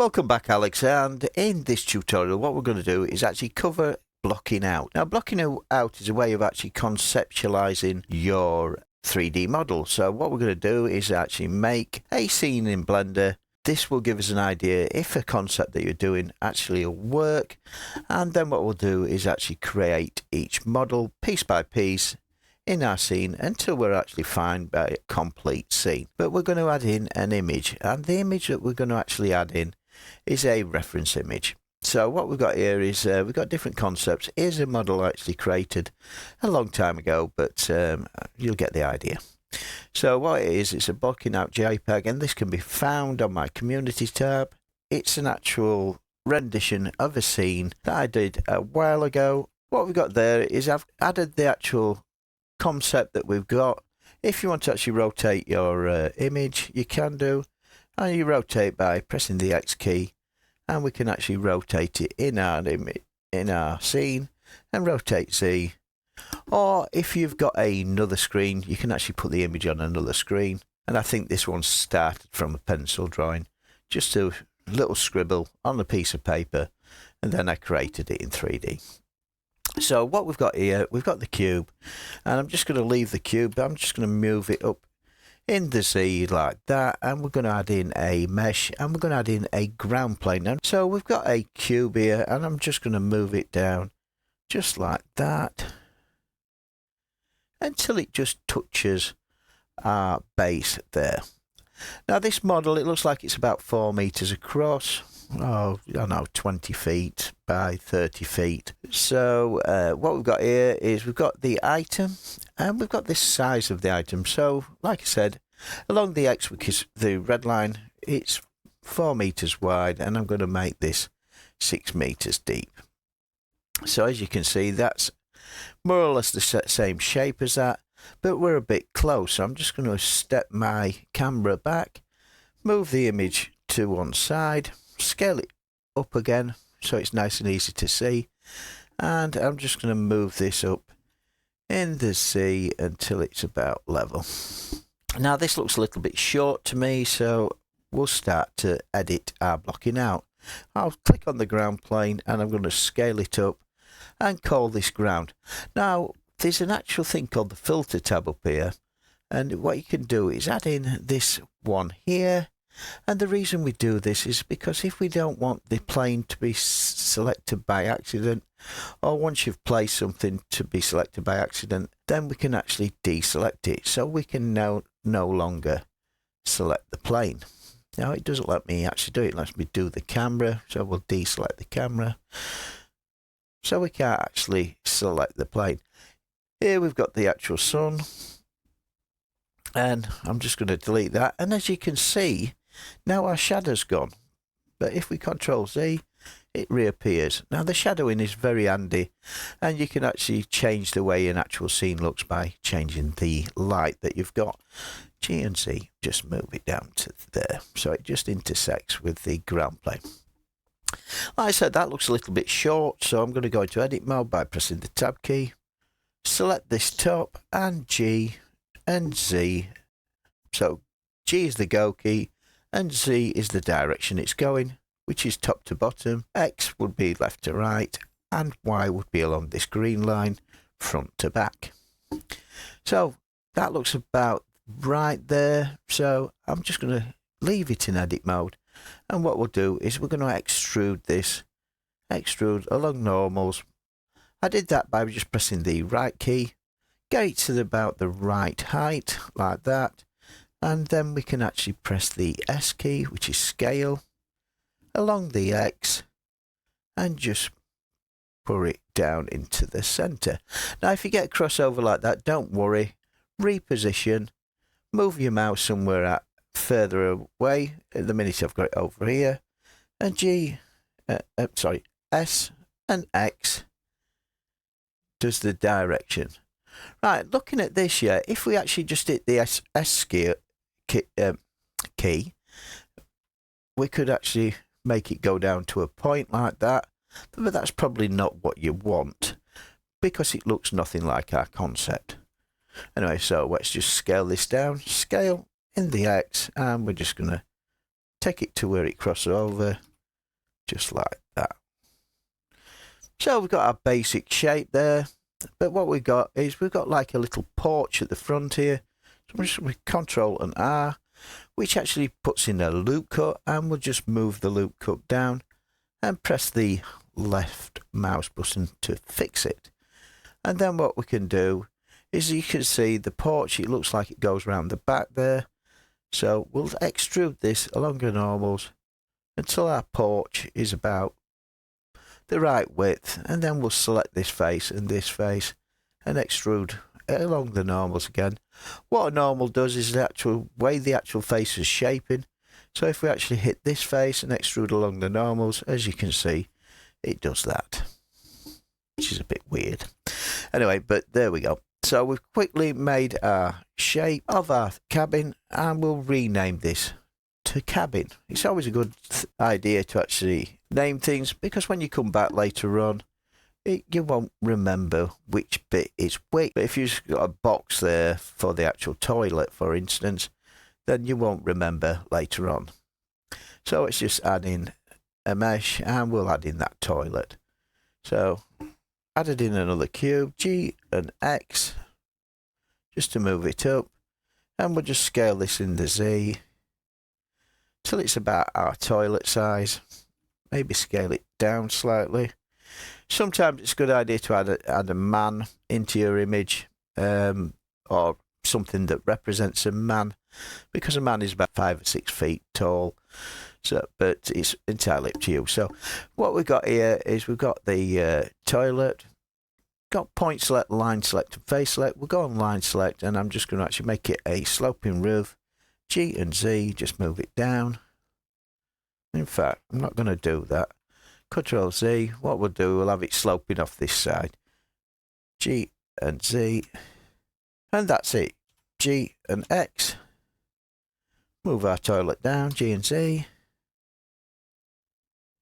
Welcome back, Alex, and in this tutorial what we're going to do is actually cover blocking out. Now, blocking out is a way of actually conceptualizing your 3D model. So what we're going to do is actually make a scene in Blender. This will give us an idea if a concept that you're doing actually will work, and then what we'll do is actually create each model piece by piece in our scene until we're actually fine by a complete scene. But we're going to add in an image, and the image that we're going to actually add in is a reference image. So what we've got here is we've got different concepts. Here's a model I actually created a long time ago, but you'll get the idea. So what it is, it's a blocking out JPEG, and this can be found on my community tab. It's an actual rendition of a scene that I did a while ago. What we've got there is I've added the actual concept that we've got. If you want to actually rotate your image, you can do, and you rotate by pressing the X key, and we can actually rotate it in our scene and rotate Z. Or if you've got another screen, you can actually put the image on another screen. And I think this one started from a pencil drawing, just a little scribble on a piece of paper, and then I created it in 3D. So what we've got here, we've got the cube, and I'm just going to leave the cube. I'm just going to move it up in the Z like that, and we're going to add in a mesh, and we're going to add in a ground plane. And so we've got a cube here, and I'm just going to move it down just like that until it just touches our base there. Now this model, it looks like it's about 4 meters across. Oh, I don't know, 20 feet by 30 feet. So what we've got here is we've got the item, and we've got this size of the item. So like I said, along the X, which is the red line, it's 4 meters wide, and I'm going to make this 6 meters deep. So as you can see, that's more or less the same shape as that, but we're a bit close. So I'm just going to step my camera back, move the image to one side, scale it up again so it's nice and easy to see, and I'm just going to move this up in the Z until it's about level. Now this looks a little bit short to me, so we'll start to edit our blocking out. I'll click on the ground plane, and I'm going to scale it up and call this ground. Now there's an actual thing called the filter tab up here, and what you can do is add in this one here. And the reason we do this is because if we don't want the plane to be selected by accident, or once you've placed something to be selected by accident, then we can actually deselect it. So we can now no longer select the plane. Now it doesn't let me actually do it, it lets me do the camera, so we'll deselect the camera. So we can't actually select the plane. Here we've got the actual sun, and I'm just going to delete that. And as you can see, now our shadow's gone. But if we Control Z, it reappears. Now the shadowing is very handy, and you can actually change the way an actual scene looks by changing the light that you've got. G and Z, just move it down to there, so it just intersects with the ground plane. Like I said, that looks a little bit short, so I'm going to go into edit mode by pressing the tab key, select this top, and G and Z. So G is the go key, and Z is the direction it's going, which is top to bottom. X would be left to right, and Y would be along this green line, front to back. So that looks about right there. So I'm just going to leave it in edit mode. And what we'll do is we're going to extrude this, extrude along normals. I did that by just pressing the right key, get it to about the right height, like that. And then we can actually press the S key, which is scale, along the X, and just put it down into the center. Now if you get a crossover like that, don't worry, reposition, move your mouse somewhere further away. At the minute I've got it over here, and S and X does the direction. Right, looking at this here, if we actually just hit the S key, we could actually make it go down to a point like that, but that's probably not what you want because it looks nothing like our concept. Anyway, so let's just scale this down, scale in the X, and we're just going to take it to where it crosses over, just like that. So we've got our basic shape there, but what we've got is we've got like a little porch at the front here. So we're just with Control and R, which actually puts in a loop cut, and we'll just move the loop cut down and press the left mouse button to fix it. And then what we can do is, you can see the porch, it looks like it goes around the back there. So we'll extrude this along the normals until our porch is about the right width, and then we'll select this face and extrude along the normals again. What a normal does is the actual way the actual face is shaping. So if we actually hit this face and extrude along the normals, as you can see, it does that, which is a bit weird. Anyway, but there we go. So we've quickly made our shape of our cabin, and we'll rename this to cabin. It's always a good idea to actually name things, because when you come back later on, you won't remember which bit is which. But if you've got a box there for the actual toilet, for instance, then you won't remember later on. So it's just adding a mesh, and we'll add in that toilet. So added in another cube, G and X, just to move it up, and we'll just scale this in the Z till it's about our toilet size. Maybe scale it down slightly. Sometimes it's a good idea to add a man into your image, or something that represents a man, because a man is about 5 or 6 feet tall. So, but it's entirely up to you. So what we've got here is we've got the toilet, got point select, line select, and face select. We'll go on line select, and I'm just going to actually make it a sloping roof. G and Z, just move it down. In fact, I'm not going to do that. Control Z, what we'll do, we'll have it sloping off this side. G and Z, and that's it. G and X, move our toilet down, G and Z,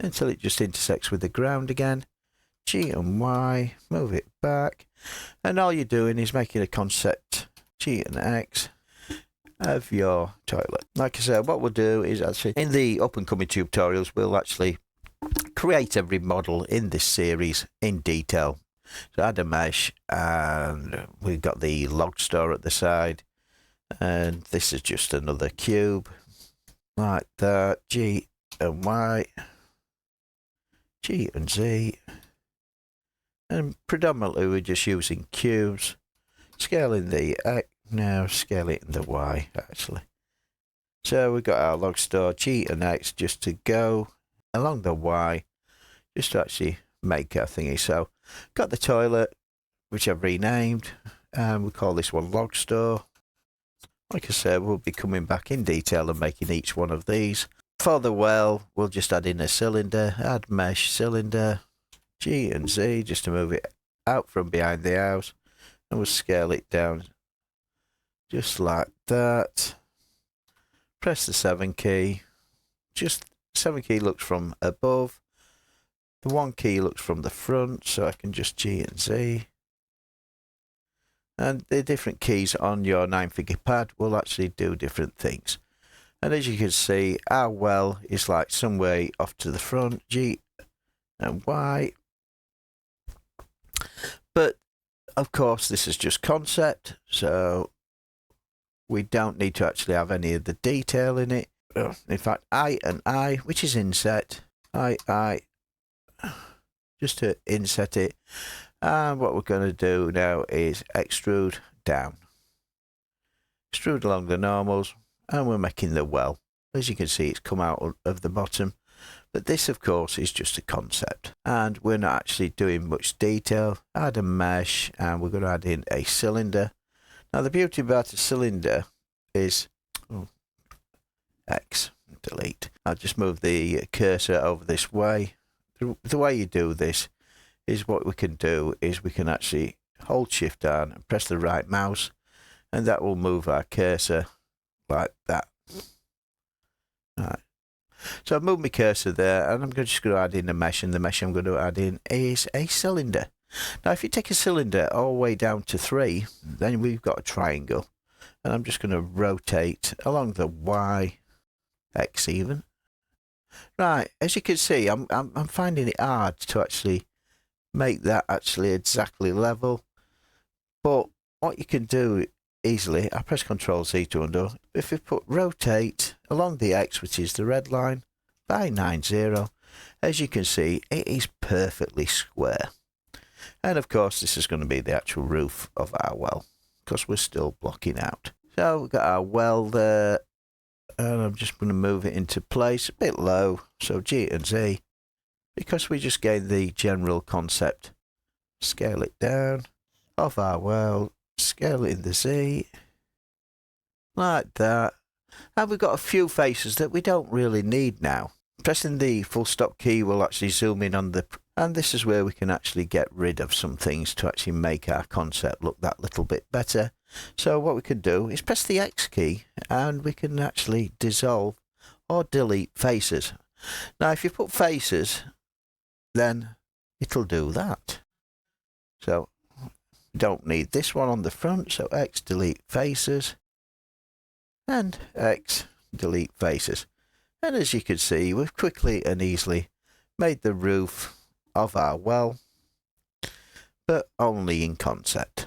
until it just intersects with the ground again. G and Y, move it back, and all you're doing is making a concept, G and X, of your toilet. Like I said, what we'll do is actually, in the up and coming tutorials, we'll actually create every model in this series in detail. So add a mesh, and we've got the log store at the side, and this is just another cube, like that, G and Y, G and Z, and predominantly we're just using cubes, scaling the X, now scale it in the Y actually. So we've got our log store, G and X, just to go along the Y, just to actually make our thingy. So got the toilet, which I've renamed, and we'll call this one log store. Like I said, we'll be coming back in detail and making each one of these. For the well, we'll just add in a cylinder, add mesh cylinder, G and Z, just to move it out from behind the house, and we'll scale it down just like that. Press the 7 key. Just 7 key looks from above. The 1 key looks from the front, so I can just G and Z. And the different keys on your 9-figure pad will actually do different things. And as you can see, our well is like some way off to the front, G and Y. But of course, this is just concept, so we don't need to actually have any of the detail in it. In fact, I and I, which is inset, I, just to inset it. And what we're going to do now is extrude down. Extrude along the normals, and we're making the well. As you can see, it's come out of the bottom. But this, of course, is just a concept, and we're not actually doing much detail. Add a mesh, and we're going to add in a cylinder. Now, the beauty about a cylinder is X, delete. I'll just move the cursor over this way. The way you do this is, what we can do is we can actually hold shift down and press the right mouse, and that will move our cursor like that. Right. So I've moved my cursor there, and I'm just going to add in a mesh, and the mesh I'm going to add in is a cylinder. Now, if you take a cylinder all the way down to 3, then we've got a triangle, and I'm just going to rotate along the Y, X even, Right, as you can see, I'm finding it hard to actually make that actually exactly level. But what you can do easily, I press Ctrl Z to undo. If we put rotate along the X, which is the red line, by 90, as you can see, it is perfectly square. And of course, this is going to be the actual roof of our well, because we're still blocking out. So we've got our well there, and I'm just going to move it into place a bit low. So G and Z, because we just gained the general concept. Scale it down of our well, scale it in the Z, like that. And we've got a few faces that we don't really need now. Pressing the full stop key will actually zoom in on the, and this is where we can actually get rid of some things to actually make our concept look that little bit better. So what we can do is press the X key and we can actually dissolve or delete faces. Now if you put faces, then it'll do that. So don't need this one on the front, so X delete faces and X delete faces. And as you can see, we've quickly and easily made the roof of our well, but only in concept.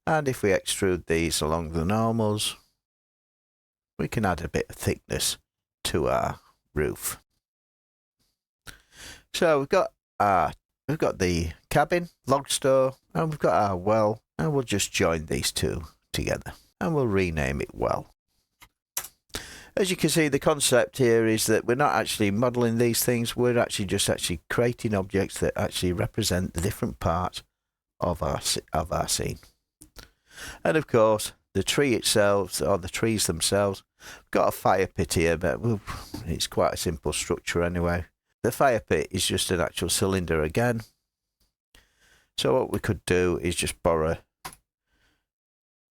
And if we extrude these along the normals, we can add a bit of thickness to our roof. So we've got the cabin, log store, and we've got our well, and we'll just join these two together and we'll rename it well. As you can see, the concept here is that we're not actually modeling these things, we're actually just creating objects that actually represent the different parts of our scene. And of course, the tree itself, or the trees themselves, we've got a fire pit here, but it's quite a simple structure anyway. The fire pit is just an actual cylinder again. So what we could do is just borrow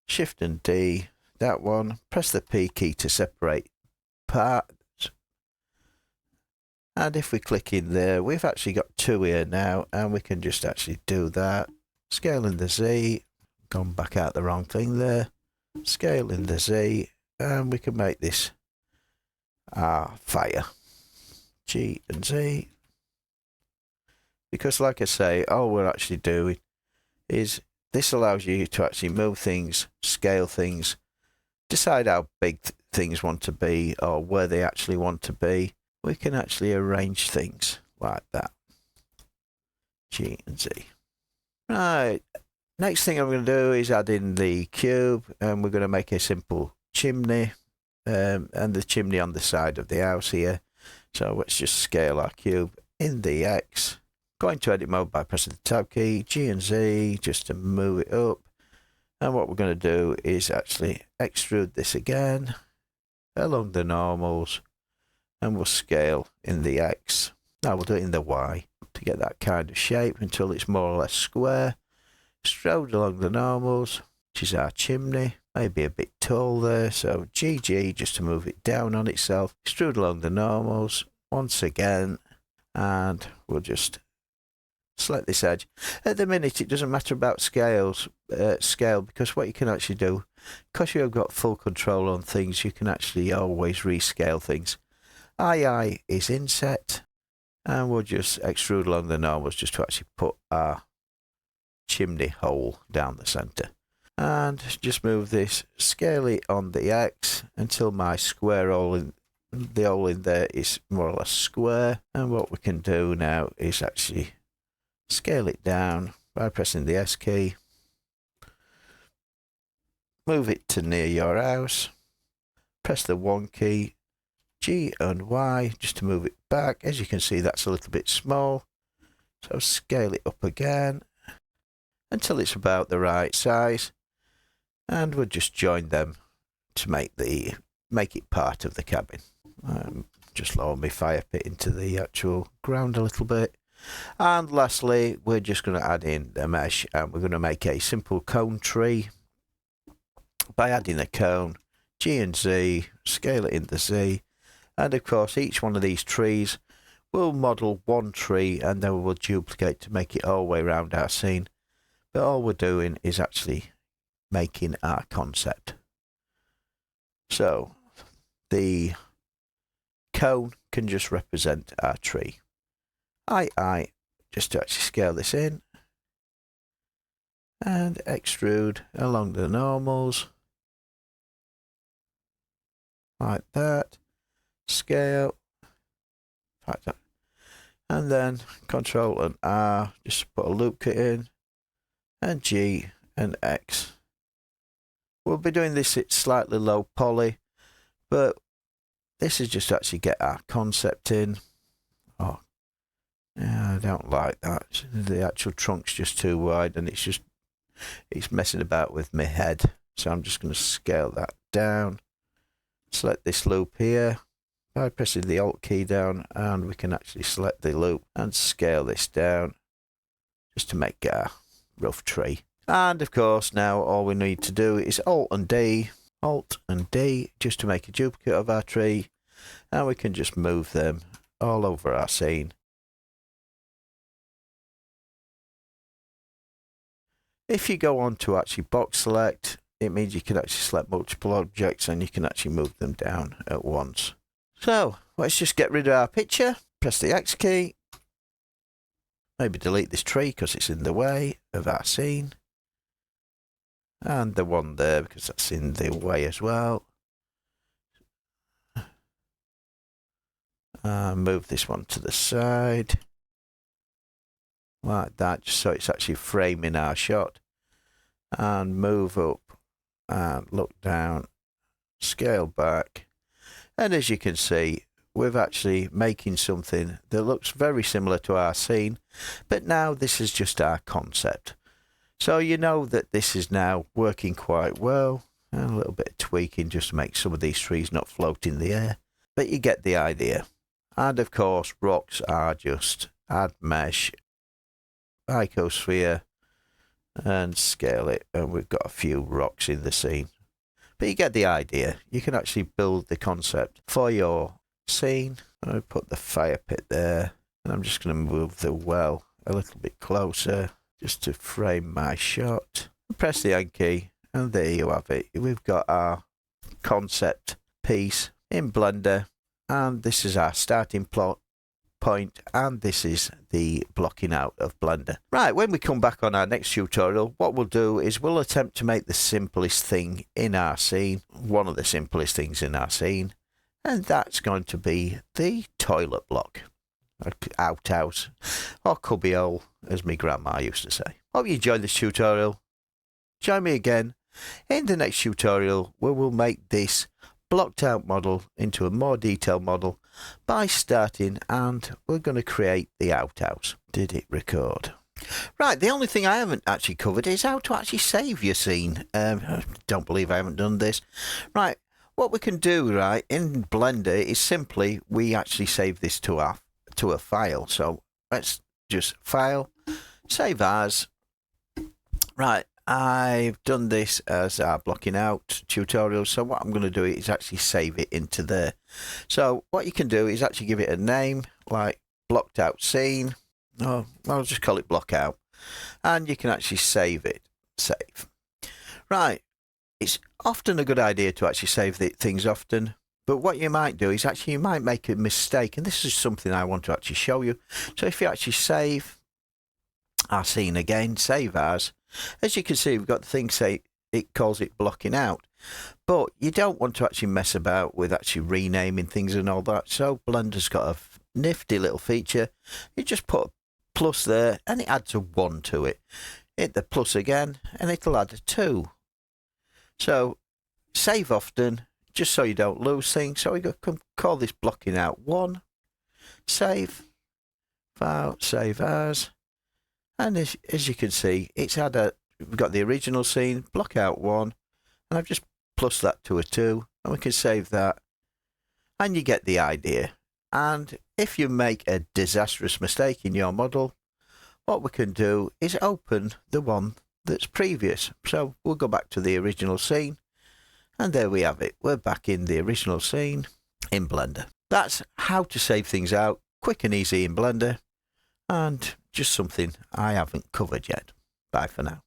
Shift and D, that one, press the P key to separate parts. And if we click in there, we've actually got two here now, and we can just actually do that. Scale in the Z, gone back out the wrong thing there. Scale in the Z, and we can make this our fire. G and Z. Because like I say, all we're actually doing is this allows you to actually move things, scale things, decide how big things want to be or where they actually want to be. We can actually arrange things like that. G and Z. Right. Next thing I'm going to do is add in the cube, and we're going to make a simple chimney, and the chimney on the side of the house here. So let's just scale our cube in the X. Go into edit mode by pressing the tab key, G and Z, just to move it up. And what we're going to do is actually extrude this again along the normals, and we'll scale in the X. Now we'll do it in the Y to get that kind of shape until it's more or less square. Extrude along the normals, which is our chimney. Maybe a bit tall there, so GG just to move it down on itself. Extrude along the normals once again, and we'll just select this edge. At the minute, it doesn't matter about scale, because what you can actually do, because you've got full control on things, you can actually always rescale things. II is inset, and we'll just extrude along the normals just to actually put our chimney hole down the center. And just move this, scale it on the X until my square hole in the hole in there is more or less square. And what we can do now is actually scale it down by pressing the S key. Move it to near your house. Press the 1 key, G and Y, just to move it back. As you can see, that's a little bit small. So scale it up again until it's about the right size. And we'll just join them to make it part of the cabin. Just lower my fire pit into the actual ground a little bit. And lastly, we're just going to add in a mesh, and we're going to make a simple cone tree by adding a cone, G and Z, scale it in the Z, and of course each one of these trees will model one tree, and then we'll duplicate to make it all the way around our scene. But all we're doing is actually making our concept. So the cone can just represent our tree. I, just to actually scale this in. And extrude along the normals. Like that. Scale. Like that. And then Control and R, just put a loop cut in. And G and X. We'll be doing this at slightly low poly, but this is just to actually get our concept in. Oh, yeah, I don't like that. The actual trunk's just too wide and it's messing about with my head. So I'm just going to scale that down. Select this loop here by pressing the Alt key down, and we can actually select the loop and scale this down just to make our rough tree. And of course, now all we need to do is Alt and D just to make a duplicate of our tree, and we can just move them all over our scene. If you go on to actually box select, it means you can actually select multiple objects and you can actually move them down at once. So let's just get rid of our picture. Press the X key. Maybe delete this tree because it's in the way of our scene. And the one there because that's in the way as well. Move this one to the side. Like that, just so it's actually framing our shot. And move up and look down. Scale back. And as you can see, we're actually making something that looks very similar to our scene. But now this is just our concept. So you know that this is now working quite well. And a little bit of tweaking just to make some of these trees not float in the air. But you get the idea. And of course, rocks are just add mesh, icosphere, and scale it. And we've got a few rocks in the scene. But you get the idea. You can actually build the concept for your scene. I put the fire pit there. And I'm just going to move the well a little bit closer just to frame my shot. Press the N key, and there you have it. We've got our concept piece in Blender, and this is our starting plot point, and this is the blocking out of Blender. Right, when we come back on our next tutorial, what we'll do is we'll attempt to make the simplest thing in our scene, one of the simplest things in our scene, and that's going to be the toilet block. Outhouse, or cubbyhole, as my grandma used to say. Hope you enjoyed this tutorial. Join me again in the next tutorial where we'll make this blocked out model into a more detailed model by starting, and we're going to create the outhouse. Did it record? Right, the only thing I haven't actually covered is how to actually save your scene. I don't believe I haven't done this. Right, what we can do, right, in Blender is simply we actually save this to a file. So let's just file, save as. Right, I've done this as our blocking out tutorial. So what I'm going to do is actually save it into there. So what you can do is actually give it a name like blocked out scene. Oh, I'll just call it block out. And you can actually save it. Save. Right, it's often a good idea to actually save things often. But what you might do is actually you might make a mistake, and this is something I want to actually show you. So if you actually save our scene again, save as you can see, we've got the thing say it calls it blocking out. But you don't want to actually mess about with actually renaming things and all that. So Blender's got a nifty little feature. You just put a plus there, and it adds a 1 to it. Hit the plus again, and it'll add a 2. So save often, just so you don't lose things. So we can call this blocking out 1. Save. File. Save as. And as you can see, it's had we've got the original scene, block out 1. And I've just plus that to a 2. And we can save that. And you get the idea. And if you make a disastrous mistake in your model, what we can do is open the one that's previous. So we'll go back to the original scene. And there we have it. We're back in the original scene in Blender. That's how to save things out quick and easy in Blender, and just something I haven't covered yet. Bye for now.